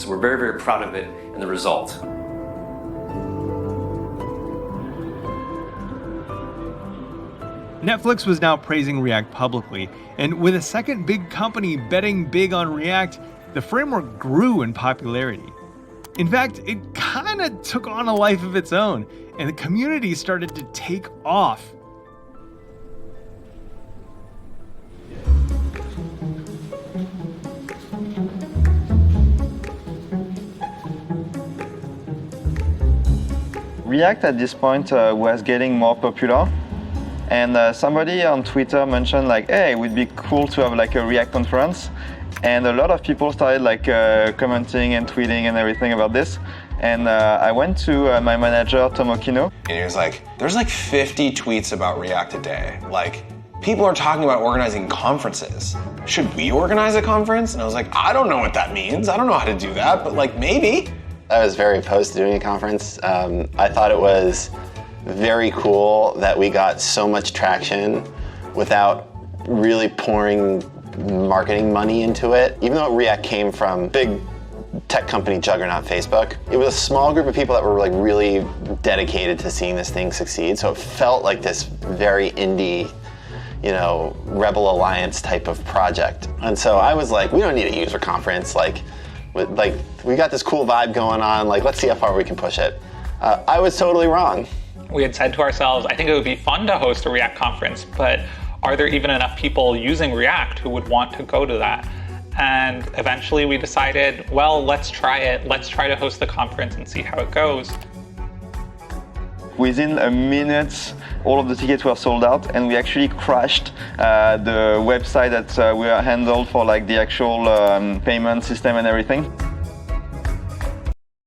So we're very, very proud of it and the result. Netflix was now praising React publicly, and with a second big company betting big on React, the framework grew in popularity. In fact, it kinda took on a life of its own, and the community started to take off. React at this point was getting more popular. And somebody on Twitter mentioned like, hey, it would be cool to have like a React conference. And a lot of people started like commenting and tweeting and everything about this. And I went to my manager, Tom Okino. And he was like, there's like 50 tweets about React a day. Like, people are talking about organizing conferences. Should we organize a conference? And I was like, I don't know what that means. I don't know how to do that, but like maybe. I was very opposed to doing a conference. I thought it was very cool that we got so much traction without really pouring marketing money into it. Even though React came from big tech company juggernaut Facebook, it was a small group of people that were like really dedicated to seeing this thing succeed. So it felt like this very indie, you know, Rebel Alliance type of project. And so I was like, we don't need a user conference. Like we got this cool vibe going on. Like, let's see how far we can push it. I was totally wrong. We had said to ourselves, I think it would be fun to host a React conference, but are there even enough people using React who would want to go to that? And eventually we decided, well, let's try it. Let's try to host the conference and see how it goes. Within a minute, all of the tickets were sold out, and we actually crashed the website that we handled for like the actual payment system and everything.